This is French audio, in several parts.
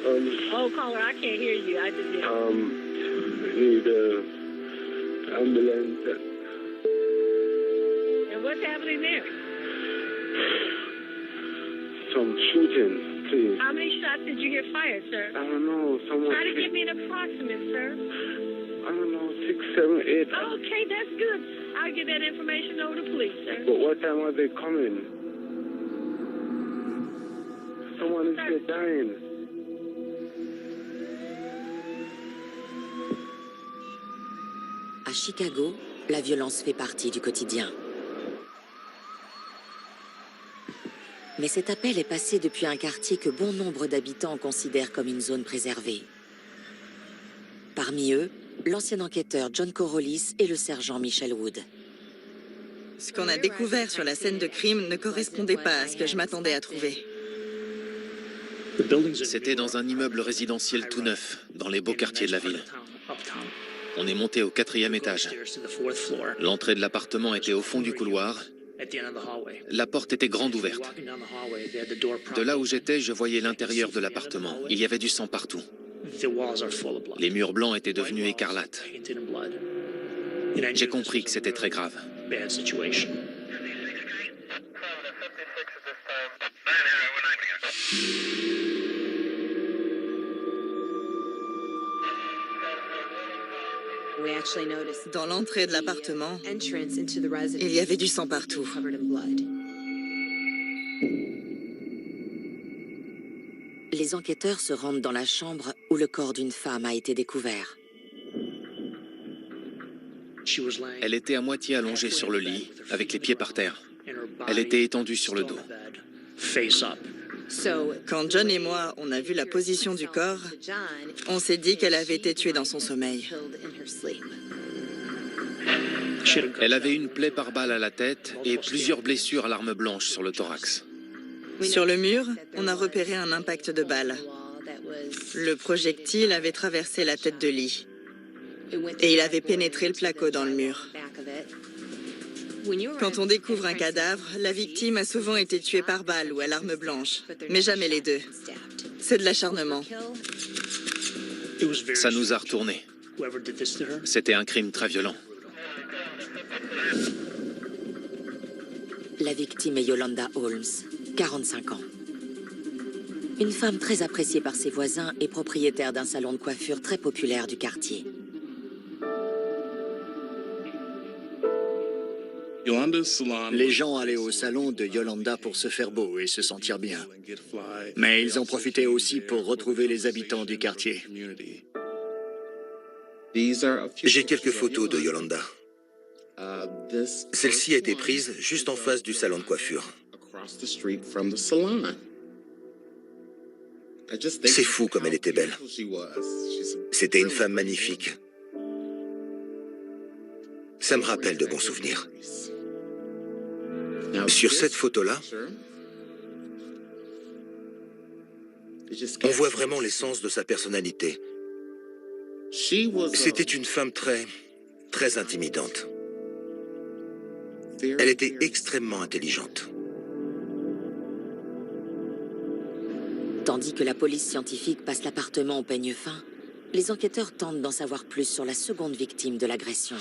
Oh, caller, I can't hear you. I just need ambulance. And what's happening there? Some shooting, please. How many shots did you hear fired, sir? I don't know. Someone. Try to give me an approximate, sir. I don't know, 6, 7, 8. Okay, that's good. I'll get that information over to police, sir. But what time are they coming? Someone is here dying. À Chicago, la violence fait partie du quotidien. Mais cet appel est passé depuis un quartier que bon nombre d'habitants considèrent comme une zone préservée. Parmi eux, l'ancien enquêteur John Corollis et le sergent Michel Wood. Ce qu'on a découvert sur la scène de crime ne correspondait pas à ce que je m'attendais à trouver. C'était dans un immeuble résidentiel tout neuf, dans les beaux quartiers de la ville. On est monté au 4e étage. L'entrée de l'appartement était au fond du couloir. La porte était grande ouverte. De là où j'étais, je voyais l'intérieur de l'appartement. Il y avait du sang partout. Les murs blancs étaient devenus écarlates. J'ai compris que c'était très grave. Dans l'entrée de l'appartement, il y avait du sang partout. Les enquêteurs se rendent dans la chambre où le corps d'une femme a été découvert. Elle était à moitié allongée sur le lit, avec les pieds par terre. Elle était étendue sur le dos. Quand John et moi, on a vu la position du corps, on s'est dit qu'elle avait été tuée dans son sommeil. Elle avait une plaie par balle à la tête et plusieurs blessures à l'arme blanche sur le thorax. Sur le mur, on a repéré un impact de balle. Le projectile avait traversé la tête de Lee et il avait pénétré le placo dans le mur. Quand on découvre un cadavre, la victime a souvent été tuée par balle ou à l'arme blanche, mais jamais les deux. C'est de l'acharnement. Ça nous a retournés. C'était un crime très violent. La victime est Yolanda Holmes, 45 ans. Une femme très appréciée par ses voisins et propriétaire d'un salon de coiffure très populaire du quartier. Les gens allaient au salon de Yolanda pour se faire beau et se sentir bien. Mais ils en profitaient aussi pour retrouver les habitants du quartier. J'ai quelques photos de Yolanda. Celle-ci a été prise juste en face du salon de coiffure. C'est fou comme elle était belle. C'était une femme magnifique. Ça me rappelle de bons souvenirs. Sur cette photo-là, on voit vraiment l'essence de sa personnalité. C'était une femme très intimidante. Elle était extrêmement intelligente. Tandis que la police scientifique passe l'appartement au peigne fin, les enquêteurs tentent d'en savoir plus sur la seconde victime de l'agression.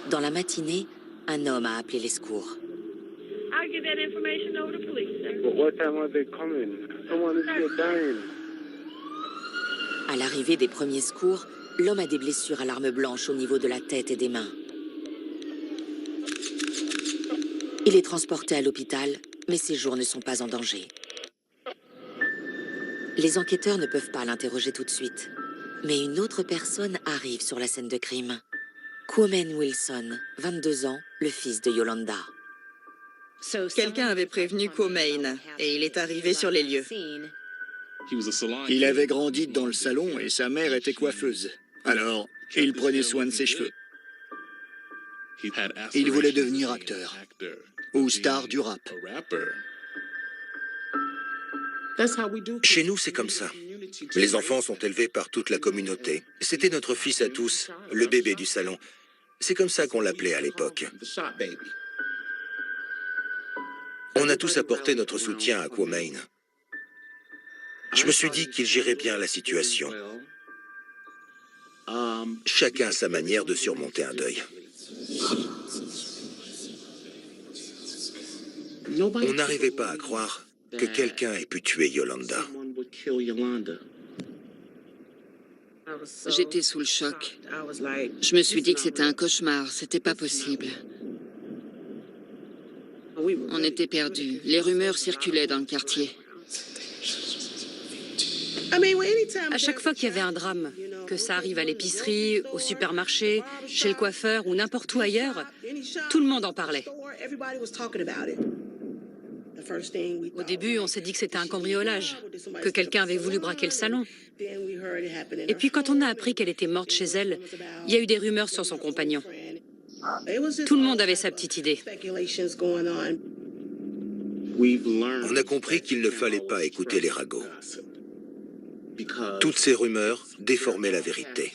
Dans la matinée, un homme a appelé les secours. I'll get that information over to police, sir. But what time are they coming? Someone is here dying. À l'arrivée des premiers secours, l'homme a des blessures à l'arme blanche au niveau de la tête et des mains. Il est transporté à l'hôpital, mais ses jours ne sont pas en danger. Les enquêteurs ne peuvent pas l'interroger tout de suite. Mais une autre personne arrive sur la scène de crime. Kwame Wilson, 22 ans, le fils de Yolanda. Quelqu'un avait prévenu Kwame et il est arrivé sur les lieux. Il avait grandi dans le salon et sa mère était coiffeuse. Alors, il prenait soin de ses cheveux. Il voulait devenir acteur ou star du rap. Chez nous, c'est comme ça. Les enfants sont élevés par toute la communauté. C'était notre fils à tous, le bébé du salon. C'est comme ça qu'on l'appelait à l'époque. On a tous apporté notre soutien à Kwame. Je me suis dit qu'il gérait bien la situation. Chacun a sa manière de surmonter un deuil. On n'arrivait pas à croire que quelqu'un ait pu tuer Yolanda. J'étais sous le choc. Je me suis dit que c'était un cauchemar, c'était pas possible. On était perdus. Les rumeurs circulaient dans le quartier. À chaque fois qu'il y avait un drame, que ça arrive à l'épicerie, au supermarché, chez le coiffeur ou n'importe où ailleurs, tout le monde en parlait. Au début, on s'est dit que c'était un cambriolage, que quelqu'un avait voulu braquer le salon. Et puis quand on a appris qu'elle était morte chez elle, il y a eu des rumeurs sur son compagnon. Tout le monde avait sa petite idée. On a compris qu'il ne fallait pas écouter les ragots. Toutes ces rumeurs déformaient la vérité.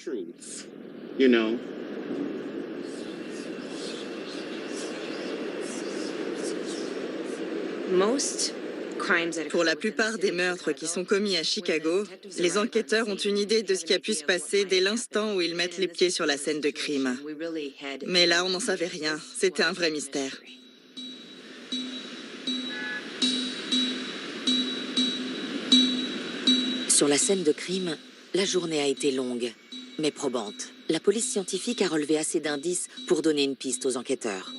Pour la plupart des meurtres qui sont commis à Chicago, les enquêteurs ont une idée de ce qui a pu se passer dès l'instant où ils mettent les pieds sur la scène de crime. Mais là, on n'en savait rien. C'était un vrai mystère. Sur la scène de crime, la journée a été longue, mais probante. La police scientifique a relevé assez d'indices pour donner une piste aux enquêteurs.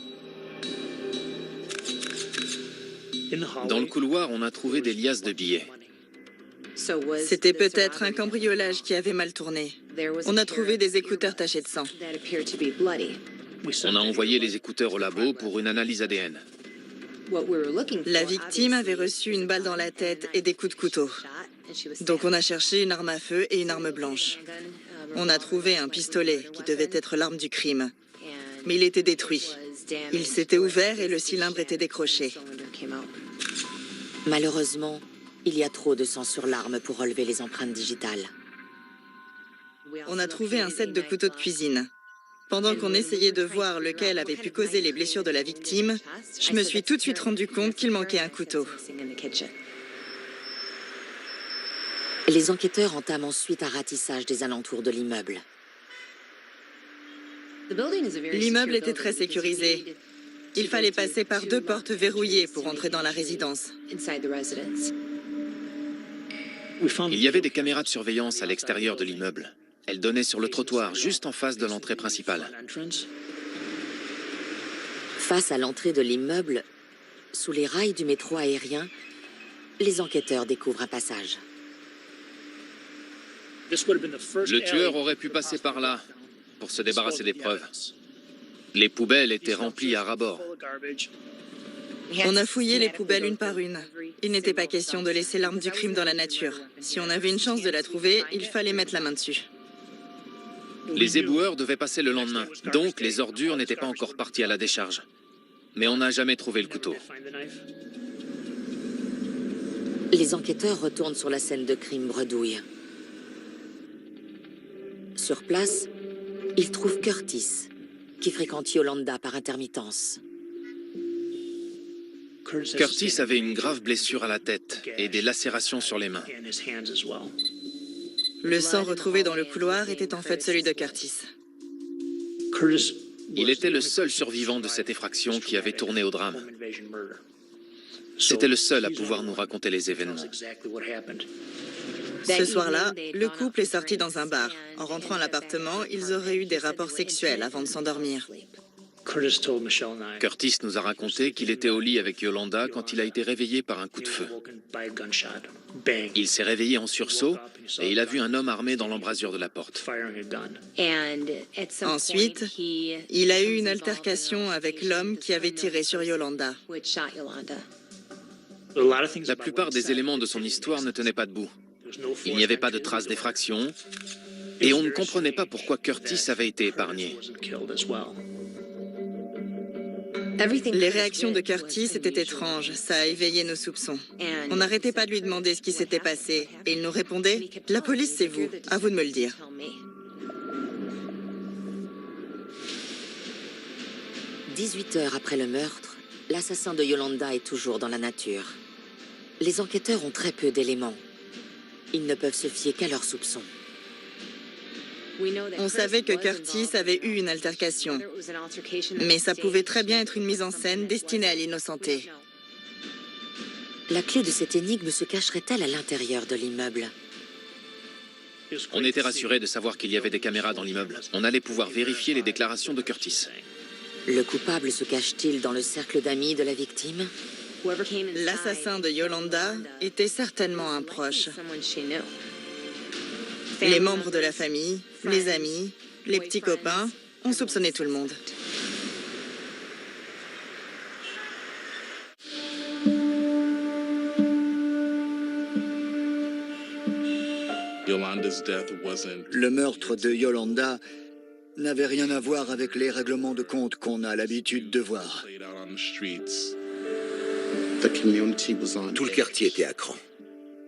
Dans le couloir, on a trouvé des liasses de billets. C'était peut-être un cambriolage qui avait mal tourné. On a trouvé des écouteurs tachés de sang. On a envoyé les écouteurs au labo pour une analyse ADN. La victime avait reçu une balle dans la tête et des coups de couteau. Donc on a cherché une arme à feu et une arme blanche. On a trouvé un pistolet qui devait être l'arme du crime. Mais il était détruit. Il s'était ouvert et le cylindre était décroché. Malheureusement, il y a trop de sang sur l'arme pour relever les empreintes digitales. On a trouvé un set de couteaux de cuisine. Pendant qu'on essayait de voir lequel avait pu causer les blessures de la victime, je me suis tout de suite rendu compte qu'il manquait un couteau. Les enquêteurs entament ensuite un ratissage des alentours de l'immeuble. L'immeuble était très sécurisé. Il fallait passer par 2 portes verrouillées pour entrer dans la résidence. Il y avait des caméras de surveillance à l'extérieur de l'immeuble. Elles donnaient sur le trottoir, juste en face de l'entrée principale. Face à l'entrée de l'immeuble, sous les rails du métro aérien, les enquêteurs découvrent un passage. Le tueur aurait pu passer par là pour se débarrasser des preuves. Les poubelles étaient remplies à ras-bord. On a fouillé les poubelles une par une. Il n'était pas question de laisser l'arme du crime dans la nature. Si on avait une chance de la trouver, il fallait mettre la main dessus. Les éboueurs devaient passer le lendemain, donc les ordures n'étaient pas encore parties à la décharge. Mais on n'a jamais trouvé le couteau. Les enquêteurs retournent sur la scène de crime bredouille. Sur place, ils trouvent Curtis, qui fréquente Yolanda par intermittence. Curtis avait une grave blessure à la tête et des lacérations sur les mains. Le sang retrouvé dans le couloir était en fait celui de Curtis. Il était le seul survivant de cette effraction qui avait tourné au drame. C'était le seul à pouvoir nous raconter les événements. Ce soir-là, le couple est sorti dans un bar. En rentrant à l'appartement, ils auraient eu des rapports sexuels avant de s'endormir. Curtis nous a raconté qu'il était au lit avec Yolanda quand il a été réveillé par un coup de feu. Il s'est réveillé en sursaut et il a vu un homme armé dans l'embrasure de la porte. Ensuite, il a eu une altercation avec l'homme qui avait tiré sur Yolanda. La plupart des éléments de son histoire ne tenaient pas debout. Il n'y avait pas de traces d'effraction et on ne comprenait pas pourquoi Curtis avait été épargné. Les réactions de Curtis étaient étranges, ça a éveillé nos soupçons. On n'arrêtait pas de lui demander ce qui s'était passé, et il nous répondait « La police, c'est vous, à vous de me le dire ». 18 heures après le meurtre, l'assassin de Yolanda est toujours dans la nature. Les enquêteurs ont très peu d'éléments. Ils ne peuvent se fier qu'à leurs soupçons. On savait que Curtis avait eu une altercation, mais ça pouvait très bien être une mise en scène destinée à l'innocenter. La clé de cette énigme se cacherait-elle à l'intérieur de l'immeuble? On était rassurés de savoir qu'il y avait des caméras dans l'immeuble. On allait pouvoir vérifier les déclarations de Curtis. Le coupable se cache-t-il dans le cercle d'amis de la victime? L'assassin de Yolanda était certainement un proche. Les membres de la famille, les amis, les petits copains, ont soupçonné tout le monde. Le meurtre de Yolanda n'avait rien à voir avec les règlements de compte qu'on a l'habitude de voir. Tout le quartier était à cran.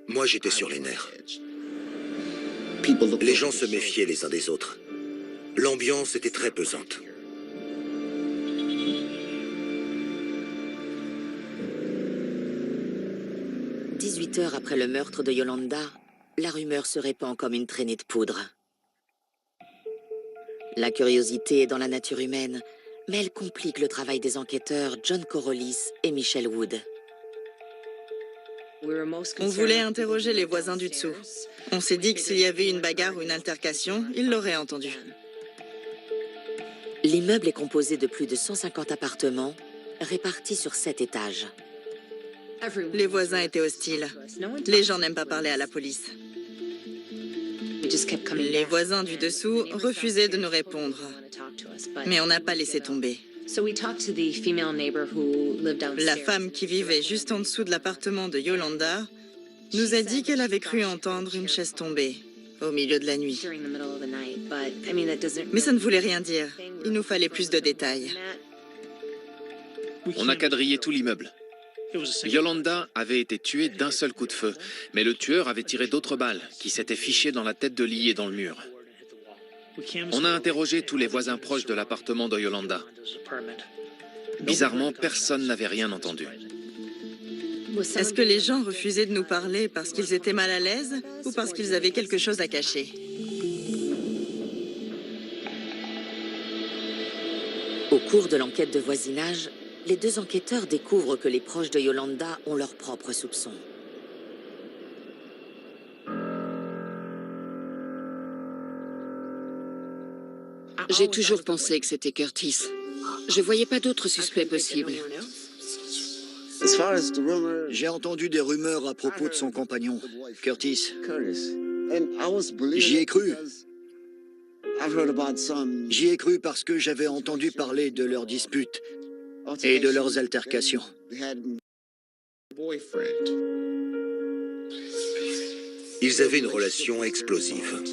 Moi, j'étais sur les nerfs. Les gens se méfiaient les uns des autres. L'ambiance était très pesante. « 18 heures après le meurtre de Yolanda, la rumeur se répand comme une traînée de poudre. La curiosité est dans la nature humaine, mais elle complique le travail des enquêteurs John Corollis et Michelle Wood. On voulait interroger les voisins du dessous. On s'est dit que s'il y avait une bagarre ou une altercation, ils l'auraient entendu. L'immeuble est composé de plus de 150 appartements, répartis sur 7 étages. Les voisins étaient hostiles. Les gens n'aiment pas parler à la police. Les voisins du dessous refusaient de nous répondre. Mais on n'a pas laissé tomber. La femme qui vivait juste en dessous de l'appartement de Yolanda nous a dit qu'elle avait cru entendre une chaise tomber au milieu de la nuit. Mais ça ne voulait rien dire. Il nous fallait plus de détails. On a quadrillé tout l'immeuble. Yolanda avait été tuée d'un seul coup de feu, mais le tueur avait tiré d'autres balles qui s'étaient fichées dans la tête de lit et dans le mur. On a interrogé tous les voisins proches de l'appartement de Yolanda. Bizarrement, personne n'avait rien entendu. Est-ce que les gens refusaient de nous parler parce qu'ils étaient mal à l'aise ou parce qu'ils avaient quelque chose à cacher? Au cours de l'enquête de voisinage, les deux enquêteurs découvrent que les proches de Yolanda ont leurs propres soupçons. J'ai toujours pensé que c'était Curtis. Je voyais pas d'autres suspects possibles. J'ai entendu des rumeurs à propos de son compagnon, Curtis. J'y ai cru. J'y ai cru parce que j'avais entendu parler de leurs disputes et de leurs altercations. Ils avaient une relation explosive.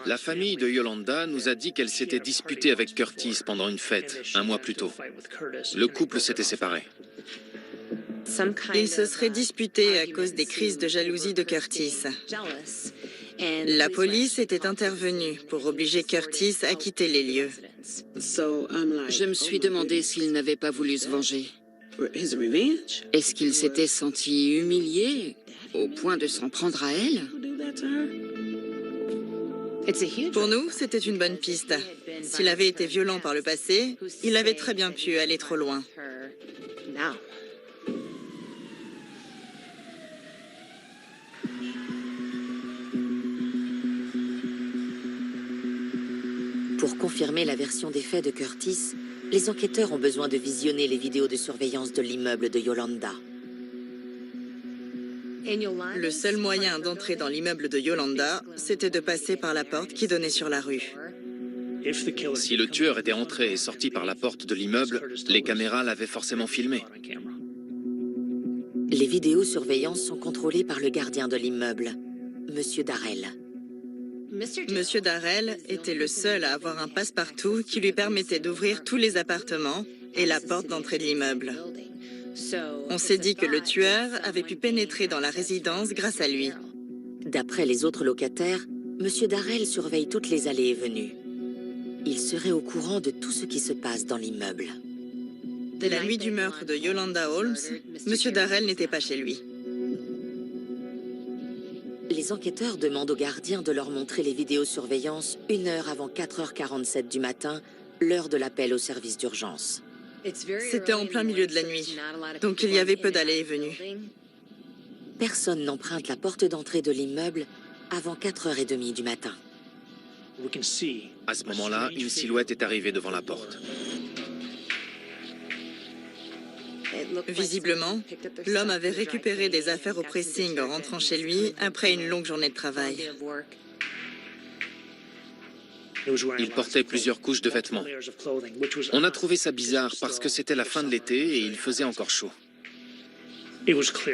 La famille de Yolanda nous a dit qu'elle s'était disputée avec Curtis pendant une fête, un mois plus tôt. Le couple s'était séparé. Ils se seraient disputés à cause des crises de jalousie de Curtis. La police était intervenue pour obliger Curtis à quitter les lieux. Je me suis demandé s'il n'avait pas voulu se venger. Est-ce qu'il s'était senti humilié au point de s'en prendre à elle? Pour nous, c'était une bonne piste. S'il avait été violent par le passé, il avait très bien pu aller trop loin. Pour confirmer la version des faits de Curtis, les enquêteurs ont besoin de visionner les vidéos de surveillance de l'immeuble de Yolanda. Le seul moyen d'entrer dans l'immeuble de Yolanda, c'était de passer par la porte qui donnait sur la rue. Si le tueur était entré et sorti par la porte de l'immeuble, les caméras l'avaient forcément filmé. Les vidéosurveillances sont contrôlées par le gardien de l'immeuble, Monsieur Darrell. Monsieur Darrell était le seul à avoir un passe-partout qui lui permettait d'ouvrir tous les appartements et la porte d'entrée de l'immeuble. On s'est dit que le tueur avait pu pénétrer dans la résidence grâce à lui. D'après les autres locataires, Monsieur Darrell surveille toutes les allées et venues. Il serait au courant de tout ce qui se passe dans l'immeuble. La nuit du meurtre de Yolanda Holmes, M. Darrell n'était pas chez lui. Les enquêteurs demandent aux gardiens de leur montrer les vidéosurveillances 1 heure avant 4h47 du matin, l'heure de l'appel au service d'urgence. C'était en plein milieu de la nuit, donc il y avait peu d'allées et venues. Personne n'emprunte la porte d'entrée de l'immeuble avant 4h30 du matin. À ce moment-là, une silhouette est arrivée devant la porte. Visiblement, l'homme avait récupéré des affaires au pressing en rentrant chez lui après une longue journée de travail. Il portait plusieurs couches de vêtements. On a trouvé ça bizarre parce que c'était la fin de l'été et il faisait encore chaud.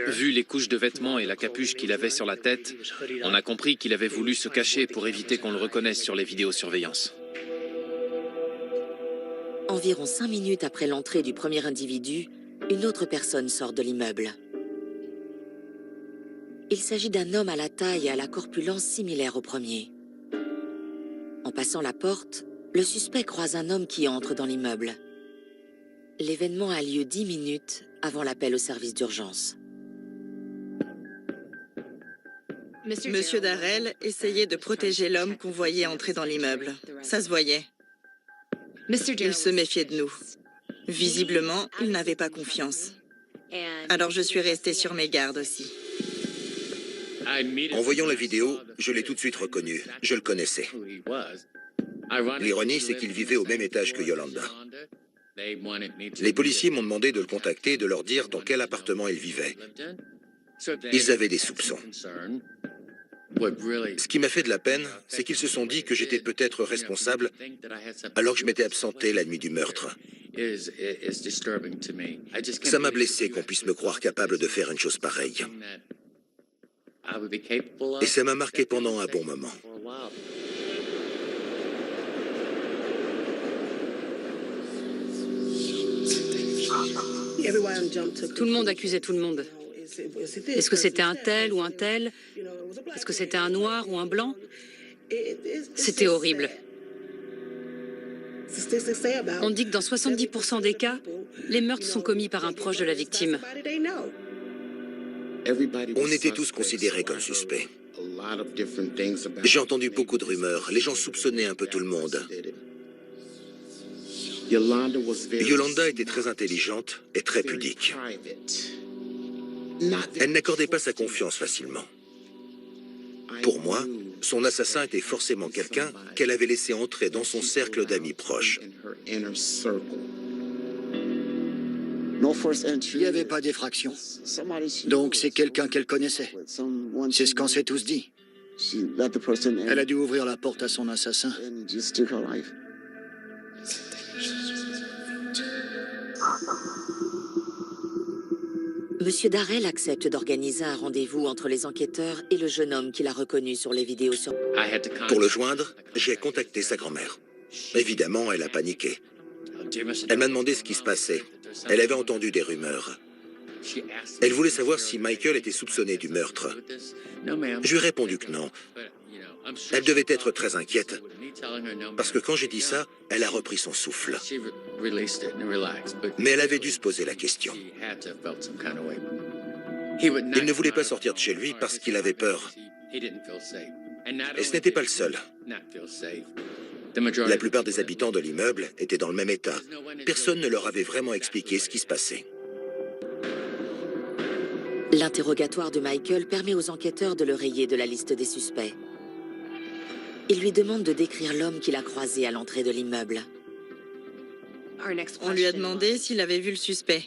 Vu les couches de vêtements et la capuche qu'il avait sur la tête, on a compris qu'il avait voulu se cacher pour éviter qu'on le reconnaisse sur les vidéosurveillances. Environ 5 minutes après l'entrée du premier individu, une autre personne sort de l'immeuble. Il s'agit d'un homme à la taille et à la corpulence similaire au premier. En passant la porte, le suspect croise un homme qui entre dans l'immeuble. L'événement a lieu 10 minutes avant l'appel au service d'urgence. Monsieur Darrell essayait de protéger l'homme qu'on voyait entrer dans l'immeuble. Ça se voyait. Il se méfiait de nous. Visiblement, il n'avait pas confiance. Alors je suis restée sur mes gardes aussi. En voyant la vidéo, je l'ai tout de suite reconnu. Je le connaissais. L'ironie, c'est qu'il vivait au même étage que Yolanda. Les policiers m'ont demandé de le contacter et de leur dire dans quel appartement il vivait. Ils avaient des soupçons. Ce qui m'a fait de la peine, c'est qu'ils se sont dit que j'étais peut-être responsable alors que je m'étais absenté la nuit du meurtre. Ça m'a blessé qu'on puisse me croire capable de faire une chose pareille. Et ça m'a marqué pendant un bon moment. Tout le monde accusait tout le monde. Est-ce que c'était un tel ou un tel? Est-ce que c'était un noir ou un blanc? C'était horrible. On dit que dans 70% des cas, les meurtres sont commis par un proche de la victime. On était tous considérés comme suspects. J'ai entendu beaucoup de rumeurs. Les gens soupçonnaient un peu tout le monde. Yolanda était très intelligente et très pudique. Elle n'accordait pas sa confiance facilement. Pour moi, son assassin était forcément quelqu'un qu'elle avait laissé entrer dans son cercle d'amis proches. Il n'y avait pas d'effraction. Donc c'est quelqu'un qu'elle connaissait. C'est ce qu'on s'est tous dit. Elle a dû ouvrir la porte à son assassin. Monsieur Darrell accepte d'organiser un rendez-vous entre les enquêteurs et le jeune homme qu'il a reconnu sur les vidéos. Pour le joindre, j'ai contacté sa grand-mère. Évidemment, elle a paniqué. Elle m'a demandé ce qui se passait. Elle avait entendu des rumeurs. Elle voulait savoir si Michael était soupçonné du meurtre. Je lui ai répondu que non. Elle devait être très inquiète, parce que quand j'ai dit ça, elle a repris son souffle. Mais elle avait dû se poser la question. Il ne voulait pas sortir de chez lui parce qu'il avait peur. Et ce n'était pas le seul. La plupart des habitants de l'immeuble étaient dans le même état. Personne ne leur avait vraiment expliqué ce qui se passait. L'interrogatoire de Michael permet aux enquêteurs de le rayer de la liste des suspects. Il lui demande de décrire l'homme qu'il a croisé à l'entrée de l'immeuble. On lui a demandé s'il avait vu le suspect,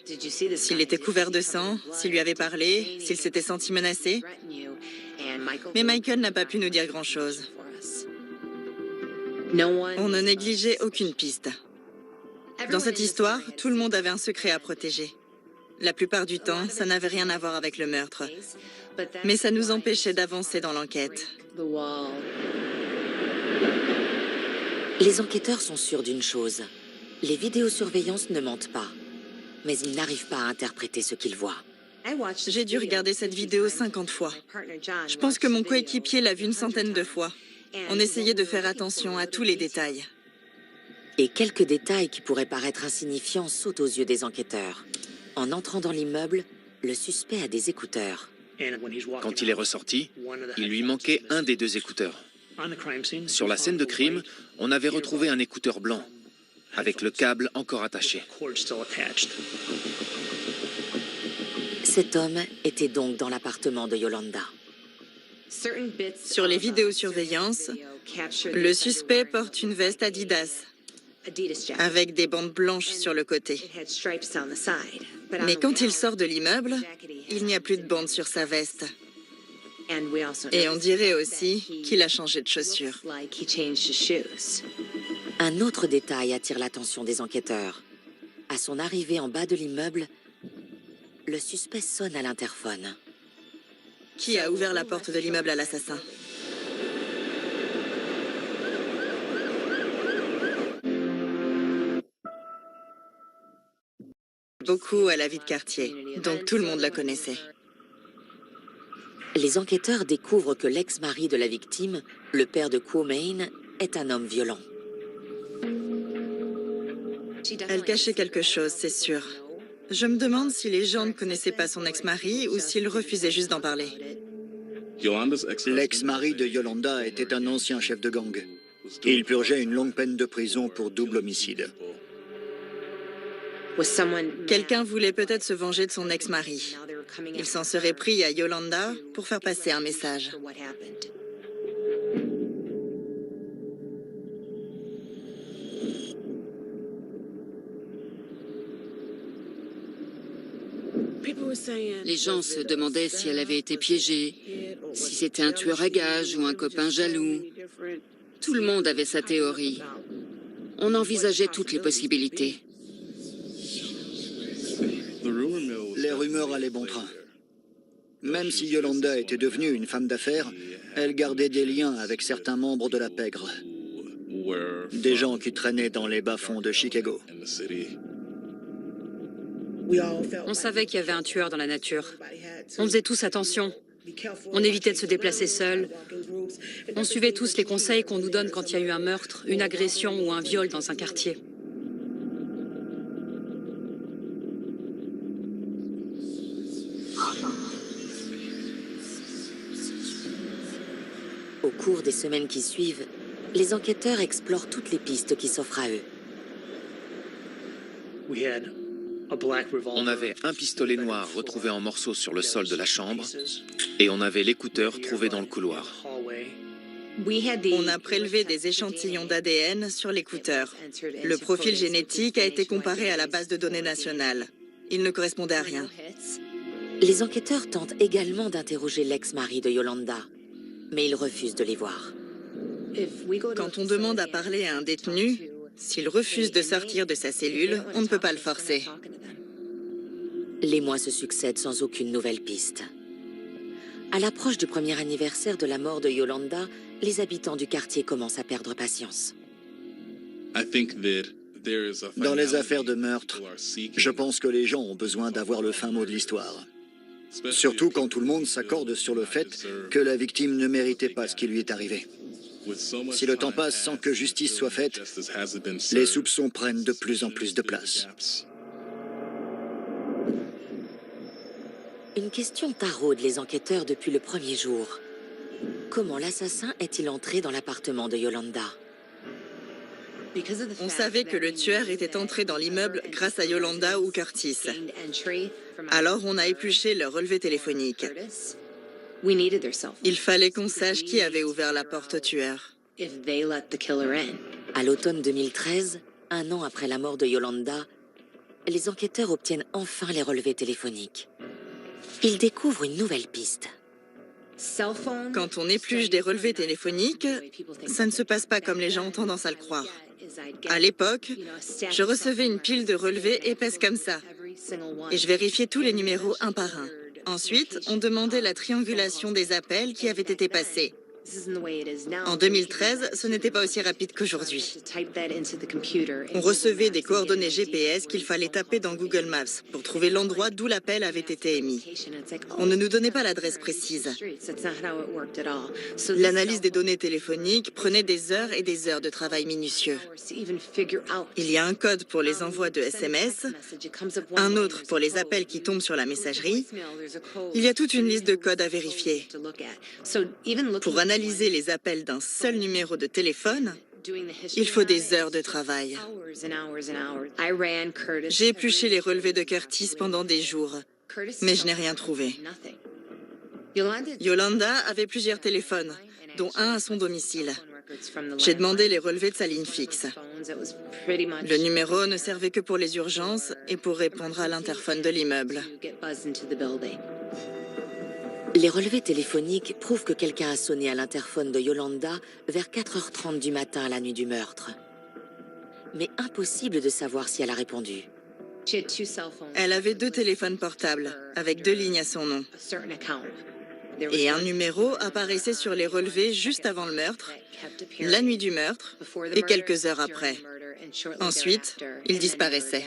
s'il était couvert de sang, s'il lui avait parlé, s'il s'était senti menacé. Mais Michael n'a pas pu nous dire grand-chose. On ne négligeait aucune piste. Dans cette histoire, tout le monde avait un secret à protéger. La plupart du temps, ça n'avait rien à voir avec le meurtre. Mais ça nous empêchait d'avancer dans l'enquête. Les enquêteurs sont sûrs d'une chose. Les vidéosurveillances ne mentent pas. Mais ils n'arrivent pas à interpréter ce qu'ils voient. J'ai dû regarder cette vidéo 50 fois. Je pense que mon coéquipier l'a vue une centaine de fois. On essayait de faire attention à tous les détails. Et quelques détails qui pourraient paraître insignifiants sautent aux yeux des enquêteurs. En entrant dans l'immeuble, le suspect a des écouteurs. Quand il est ressorti, il lui manquait un des 2 écouteurs. Sur la scène de crime, on avait retrouvé un écouteur blanc, avec le câble encore attaché. Cet homme était donc dans l'appartement de Yolanda. Sur les vidéosurveillances, le suspect porte une veste Adidas avec des bandes blanches sur le côté. Mais quand il sort de l'immeuble, il n'y a plus de bandes sur sa veste. Et on dirait aussi qu'il a changé de chaussures. Un autre détail attire l'attention des enquêteurs. À son arrivée en bas de l'immeuble, le suspect sonne à l'interphone. Qui a ouvert la porte de l'immeuble à l'assassin? Beaucoup à la vie de quartier, donc tout le monde la connaissait. Les enquêteurs découvrent que l'ex-mari de la victime, le père de Quo-Main, est un homme violent. Elle cachait quelque chose, c'est sûr. Je me demande si les gens ne connaissaient pas son ex-mari ou s'ils refusaient juste d'en parler. L'ex-mari de Yolanda était un ancien chef de gang. Il purgeait une longue peine de prison pour double homicide. Quelqu'un voulait peut-être se venger de son ex-mari. Il s'en serait pris à Yolanda pour faire passer un message. Les gens se demandaient si elle avait été piégée, si c'était un tueur à gages ou un copain jaloux. Tout le monde avait sa théorie. On envisageait toutes les possibilités. Les rumeurs allaient bon train. Même si Yolanda était devenue une femme d'affaires, elle gardait des liens avec certains membres de la pègre. Des gens qui traînaient dans les bas-fonds de Chicago. On savait qu'il y avait un tueur dans la nature. On faisait tous attention. On évitait de se déplacer seul. On suivait tous les conseils qu'on nous donne quand il y a eu un meurtre, une agression ou un viol dans un quartier. Au cours des semaines qui suivent, les enquêteurs explorent toutes les pistes qui s'offrent à eux. On avait un pistolet noir retrouvé en morceaux sur le sol de la chambre et on avait l'écouteur trouvé dans le couloir. On a prélevé des échantillons d'ADN sur l'écouteur. Le profil génétique a été comparé à la base de données nationale. Il ne correspondait à rien. Les enquêteurs tentent également d'interroger l'ex-mari de Yolanda, mais ils refusent de les voir. Quand on demande à parler à un détenu, s'il refuse de sortir de sa cellule, on ne peut pas le forcer. Les mois se succèdent sans aucune nouvelle piste. À l'approche du premier anniversaire de la mort de Yolanda, les habitants du quartier commencent à perdre patience. Dans les affaires de meurtre, je pense que les gens ont besoin d'avoir le fin mot de l'histoire. Surtout quand tout le monde s'accorde sur le fait que la victime ne méritait pas ce qui lui est arrivé. Si le temps passe sans que justice soit faite, les soupçons prennent de plus en plus de place. Une question taraude les enquêteurs depuis le premier jour. Comment l'assassin est-il entré dans l'appartement de Yolanda? On savait que le tueur était entré dans l'immeuble grâce à Yolanda ou Curtis. Alors on a épluché leur relevé téléphonique. Il fallait qu'on sache qui avait ouvert la porte au tueur. À l'automne 2013, un an après la mort de Yolanda, les enquêteurs obtiennent enfin les relevés téléphoniques. Ils découvrent une nouvelle piste. Quand on épluche des relevés téléphoniques, ça ne se passe pas comme les gens ont tendance à le croire. À l'époque, je recevais une pile de relevés épaisse comme ça, et je vérifiais tous les numéros un par un. Ensuite, on demandait la triangulation des appels qui avaient été passés. En 2013, ce n'était pas aussi rapide qu'aujourd'hui. On recevait des coordonnées GPS qu'il fallait taper dans Google Maps pour trouver l'endroit d'où l'appel avait été émis. On ne nous donnait pas l'adresse précise. L'analyse des données téléphoniques prenait des heures et des heures de travail minutieux. Il y a un code pour les envois de SMS, un autre pour les appels qui tombent sur la messagerie. Il y a toute une liste de codes à vérifier. Pour analyser les appels d'un seul numéro de téléphone, il faut des heures de travail. J'ai épluché les relevés de Curtis pendant des jours, mais je n'ai rien trouvé. Yolanda avait plusieurs téléphones, dont un à son domicile. J'ai demandé les relevés de sa ligne fixe. Le numéro ne servait que pour les urgences et pour répondre à l'interphone de l'immeuble. Les relevés téléphoniques prouvent que quelqu'un a sonné à l'interphone de Yolanda vers 4h30 du matin la nuit du meurtre. Mais impossible de savoir si elle a répondu. Elle avait 2 téléphones portables, avec 2 lignes à son nom. Et un numéro apparaissait sur les relevés juste avant le meurtre, la nuit du meurtre et quelques heures après. Ensuite, il disparaissait.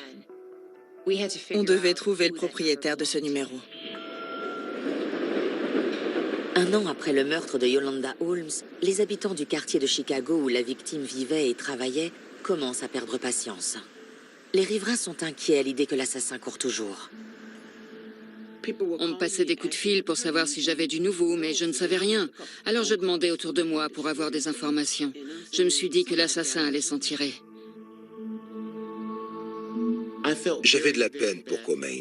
On devait trouver le propriétaire de ce numéro. Un an après le meurtre de Yolanda Holmes, les habitants du quartier de Chicago où la victime vivait et travaillait commencent à perdre patience. Les riverains sont inquiets à l'idée que l'assassin court toujours. On me passait des coups de fil pour savoir si j'avais du nouveau, mais je ne savais rien. Alors je demandais autour de moi pour avoir des informations. Je me suis dit que l'assassin allait s'en tirer. J'avais de la peine pour Comain.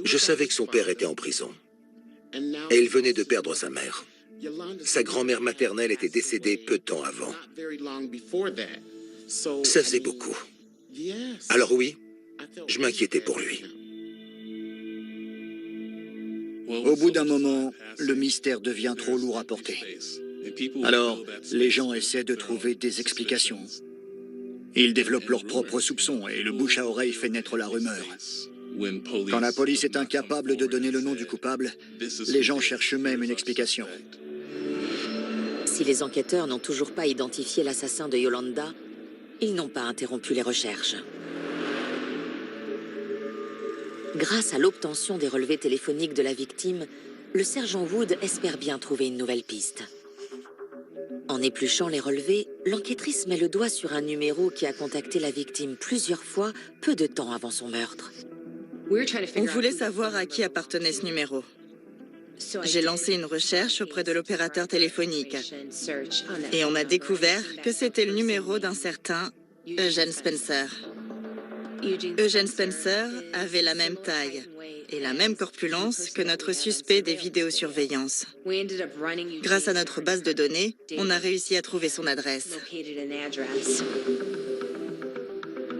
Je savais que son père était en prison. Et il venait de perdre sa mère. Sa grand-mère maternelle était décédée peu de temps avant. Ça faisait beaucoup. Alors oui, je m'inquiétais pour lui. Au bout d'un moment, le mystère devient trop lourd à porter. Alors, les gens essaient de trouver des explications. Ils développent leurs propres soupçons et le bouche à oreille fait naître la rumeur. Quand la police est incapable de donner le nom du coupable, les gens cherchent eux-mêmes une explication. Si les enquêteurs n'ont toujours pas identifié l'assassin de Yolanda, ils n'ont pas interrompu les recherches. Grâce à l'obtention des relevés téléphoniques de la victime, le sergent Wood espère bien trouver une nouvelle piste. En épluchant les relevés, l'enquêtrice met le doigt sur un numéro qui a contacté la victime plusieurs fois, peu de temps avant son meurtre. On voulait savoir à qui appartenait ce numéro. J'ai lancé une recherche auprès de l'opérateur téléphonique et on a découvert que c'était le numéro d'un certain Eugene Spencer. Eugene Spencer avait la même taille et la même corpulence que notre suspect des vidéosurveillances. Grâce à notre base de données, on a réussi à trouver son adresse.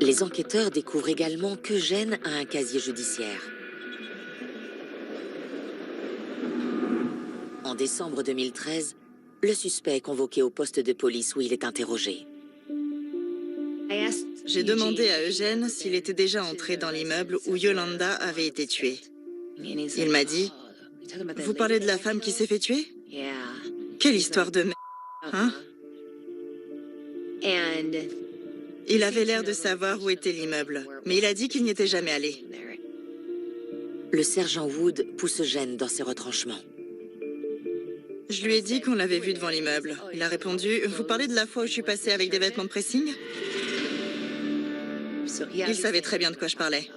Les enquêteurs découvrent également qu'Eugène a un casier judiciaire. En décembre 2013, le suspect est convoqué au poste de police où il est interrogé. J'ai demandé à Eugène s'il était déjà entré dans l'immeuble où Yolanda avait été tuée. Il m'a dit « Vous parlez de la femme qui s'est fait tuer ? Quelle histoire de merde, hein ?» Il avait l'air de savoir où était l'immeuble, mais il a dit qu'il n'y était jamais allé. Le sergent Wood pousse Eugène dans ses retranchements. Je lui ai dit qu'on l'avait vu devant l'immeuble. Il a répondu « Vous parlez de la fois où je suis passée avec des vêtements de pressing ?» Il savait très bien de quoi je parlais.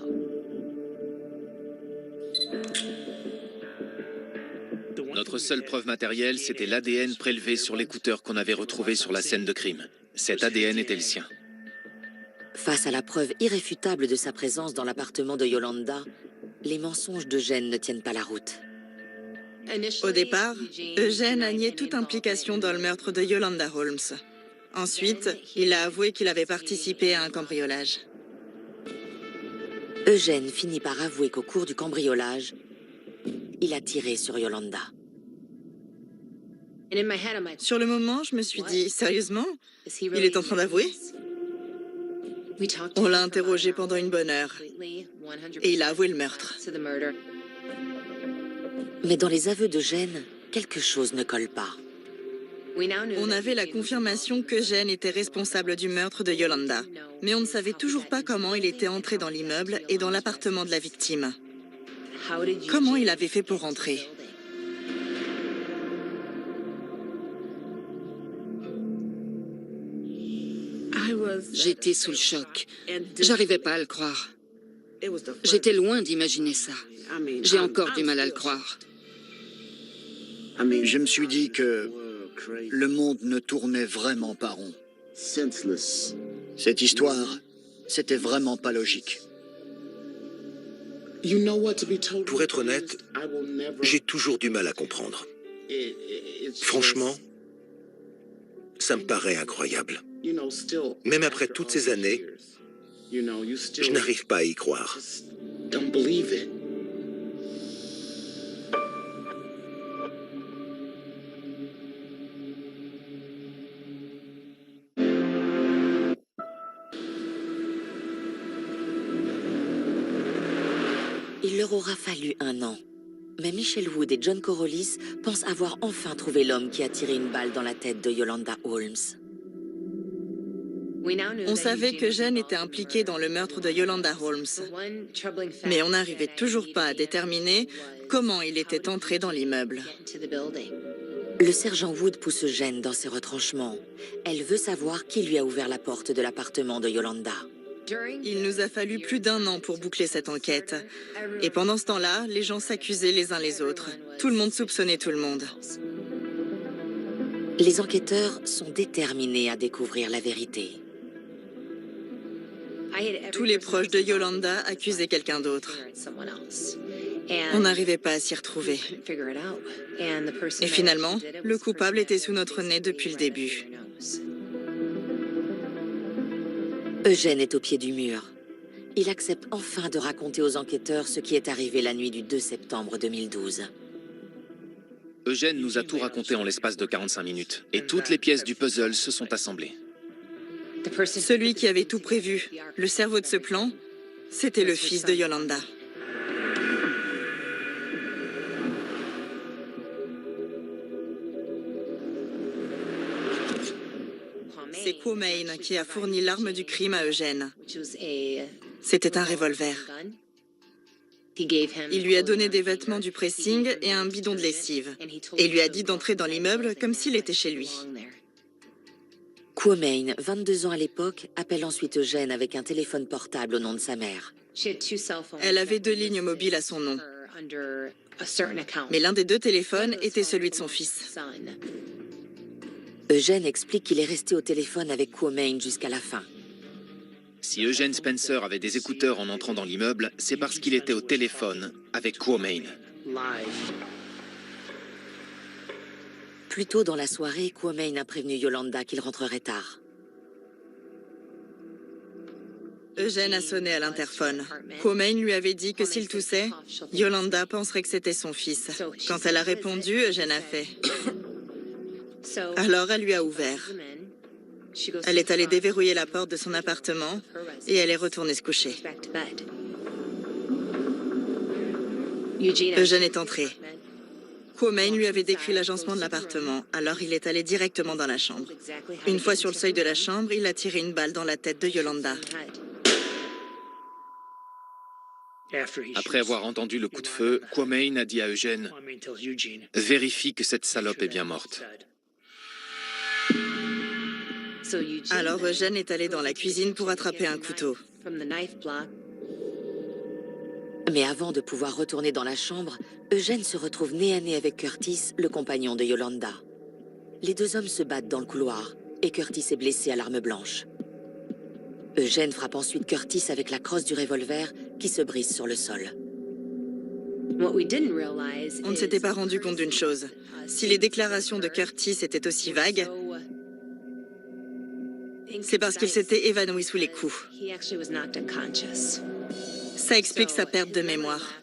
Notre seule preuve matérielle, c'était l'ADN prélevé sur l'écouteur qu'on avait retrouvé sur la scène de crime. Cet ADN était le sien. Face à la preuve irréfutable de sa présence dans l'appartement de Yolanda, les mensonges d'Eugène ne tiennent pas la route. Au départ, Eugène a nié toute implication dans le meurtre de Yolanda Holmes. Ensuite, il a avoué qu'il avait participé à un cambriolage. Eugène finit par avouer qu'au cours du cambriolage, il a tiré sur Yolanda. Sur le moment, je me suis dit, sérieusement, il est en train d'avouer ? On l'a interrogé pendant une bonne heure et il a avoué le meurtre. Mais dans les aveux d'Eugène, quelque chose ne colle pas. On avait la confirmation qu'Eugène était responsable du meurtre de Yolanda, mais on ne savait toujours pas comment il était entré dans l'immeuble et dans l'appartement de la victime. Comment il avait fait pour rentrer? J'étais sous le choc. J'arrivais pas à le croire. J'étais loin d'imaginer ça. J'ai encore du mal à le croire. Je me suis dit que le monde ne tournait vraiment pas rond. Cette histoire, c'était vraiment pas logique. Pour être honnête, j'ai toujours du mal à comprendre. Franchement, ça me paraît incroyable. Même après toutes ces années, je n'arrive pas à y croire. Il leur aura fallu 1 an. Mais Michelle Wood et John Corollis pensent avoir enfin trouvé l'homme qui a tiré une balle dans la tête de Yolanda Holmes. On savait qu'Eugène était impliqué dans le meurtre de Yolanda Holmes, mais on n'arrivait toujours pas à déterminer comment il était entré dans l'immeuble. Le sergent Wood pousse Eugène dans ses retranchements. Elle veut savoir qui lui a ouvert la porte de l'appartement de Yolanda. Il nous a fallu plus d'1 an pour boucler cette enquête. Et pendant ce temps-là, les gens s'accusaient les uns les autres. Tout le monde soupçonnait tout le monde. Les enquêteurs sont déterminés à découvrir la vérité. Tous les proches de Yolanda accusaient quelqu'un d'autre. On n'arrivait pas à s'y retrouver. Et finalement, le coupable était sous notre nez depuis le début. Eugène est au pied du mur. Il accepte enfin de raconter aux enquêteurs ce qui est arrivé la nuit du 2 septembre 2012. Eugène nous a tout raconté en l'espace de 45 minutes. Et toutes les pièces du puzzle se sont assemblées. Celui qui avait tout prévu, le cerveau de ce plan, c'était le fils de Yolanda. C'est Quamain qui a fourni l'arme du crime à Eugène. C'était un revolver. Il lui a donné des vêtements du pressing et un bidon de lessive. Et lui a dit d'entrer dans l'immeuble comme s'il était chez lui. Quamain, 22 ans à l'époque, appelle ensuite Eugène avec un téléphone portable au nom de sa mère. Elle avait 2 lignes mobiles à son nom. Mais l'un des 2 téléphones était celui de son fils. Eugène explique qu'il est resté au téléphone avec Quamain jusqu'à la fin. Si Eugène Spencer avait des écouteurs en entrant dans l'immeuble, c'est parce qu'il était au téléphone avec Quamain. Plus tôt dans la soirée, Quamain a prévenu Yolanda qu'il rentrerait tard. Eugène a sonné à l'interphone. Quamain lui avait dit que s'il toussait, Yolanda penserait que c'était son fils. Quand elle a répondu, Eugène a fait. Alors elle lui a ouvert. Elle est allée déverrouiller la porte de son appartement et elle est retournée se coucher. Eugène est entré. Quamain lui avait décrit l'agencement de l'appartement, alors il est allé directement dans la chambre. Une fois sur le seuil de la chambre, il a tiré une balle dans la tête de Yolanda. Après avoir entendu le coup de feu, Quamain a dit à Eugène « Vérifie que cette salope est bien morte ». Alors Eugène est allé dans la cuisine pour attraper un couteau. Mais avant de pouvoir retourner dans la chambre, Eugène se retrouve nez à nez avec Curtis, le compagnon de Yolanda. Les 2 hommes se battent dans le couloir et Curtis est blessé à l'arme blanche. Eugène frappe ensuite Curtis avec la crosse du revolver qui se brise sur le sol. On ne s'était pas rendu compte d'une chose. Si les déclarations de Curtis étaient aussi vagues, c'est parce qu'il s'était évanoui sous les coups. Ça explique sa perte de mémoire.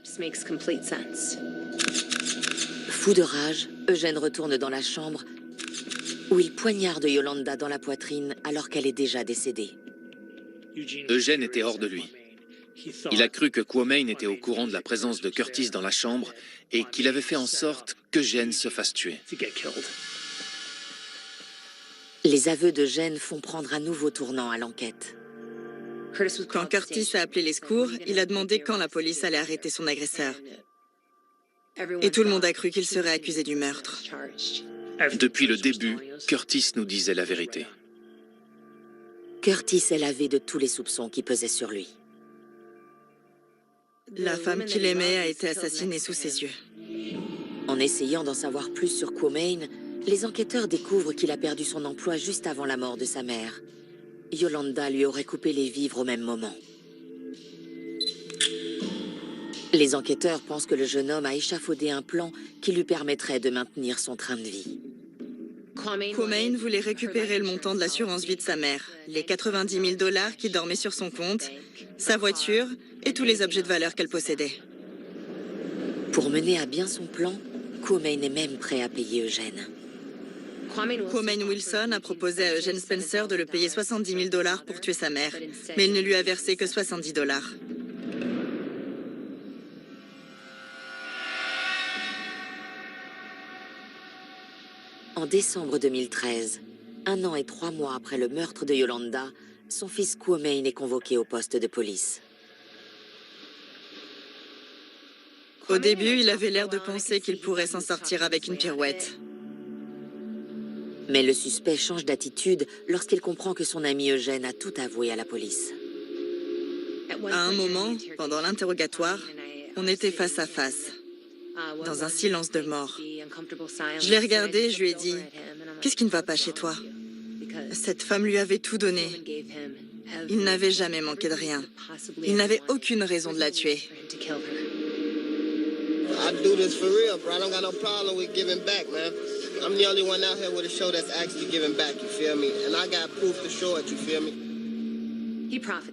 Fou de rage, Eugène retourne dans la chambre où il poignarde Yolanda dans la poitrine alors qu'elle est déjà décédée. Eugène était hors de lui. Il a cru que Quamain était au courant de la présence de Curtis dans la chambre et qu'il avait fait en sorte qu'Eugène se fasse tuer. Les aveux de Gene font prendre un nouveau tournant à l'enquête. Quand Curtis a appelé les secours, il a demandé quand la police allait arrêter son agresseur. Et tout le monde a cru qu'il serait accusé du meurtre. Depuis le début, Curtis nous disait la vérité. Curtis est lavé de tous les soupçons qui pesaient sur lui. La femme qu'il aimait a été assassinée sous ses yeux. En essayant d'en savoir plus sur Quamain, les enquêteurs découvrent qu'il a perdu son emploi juste avant la mort de sa mère. Yolanda lui aurait coupé les vivres au même moment. Les enquêteurs pensent que le jeune homme a échafaudé un plan qui lui permettrait de maintenir son train de vie. Quamain voulait récupérer le montant de l'assurance vie de sa mère, les 90 000 $ qui dormaient sur son compte, sa voiture et tous les objets de valeur qu'elle possédait. Pour mener à bien son plan, Quamain est même prêt à payer Eugène. Quamain Wilson a proposé à Eugène Spencer de le payer 70 000 $ pour tuer sa mère, mais il ne lui a versé que 70 $. En décembre 2013, 1 an et 3 mois après le meurtre de Yolanda, son fils Quamain est convoqué au poste de police. Au début, il avait l'air de penser qu'il pourrait s'en sortir avec une pirouette. Mais le suspect change d'attitude lorsqu'il comprend que son ami Eugène a tout avoué à la police. À un moment, pendant l'interrogatoire, on était face à face, dans un silence de mort. Je l'ai regardé et je lui ai dit « Qu'est-ce qui ne va pas chez toi ?» Cette femme lui avait tout donné. Il n'avait jamais manqué de rien. Il n'avait aucune raison de la tuer. I do this for real, bro. I don't got no problem with giving back, man. I'm the only one out here with a show that's actually giving back, you feel me? And I got proof to show it, you feel me?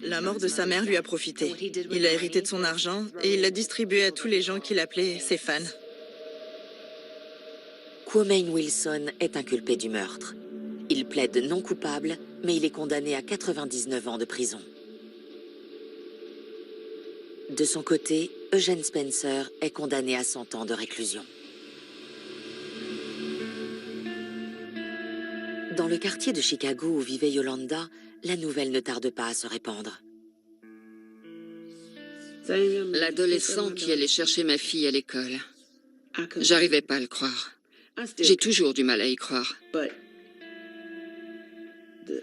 La mort de sa mère lui a profité. Il a hérité de son argent et il l'a distribué à tous les gens qu'il appelait ses fans. Quamain Wilson est inculpé du meurtre. Il plaide non coupable, mais il est condamné à 99 ans de prison. De son côté, Eugène Spencer est condamné à 100 ans de réclusion. Dans le quartier de Chicago où vivait Yolanda, la nouvelle ne tarde pas à se répandre. L'adolescent qui allait chercher ma fille à l'école. J'arrivais pas à le croire. J'ai toujours du mal à y croire.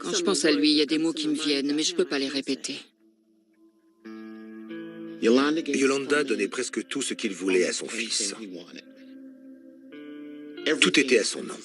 Quand je pense à lui, il y a des mots qui me viennent, mais je peux pas les répéter. Yolanda donnait presque tout ce qu'il voulait à son fils. Tout était à son nom.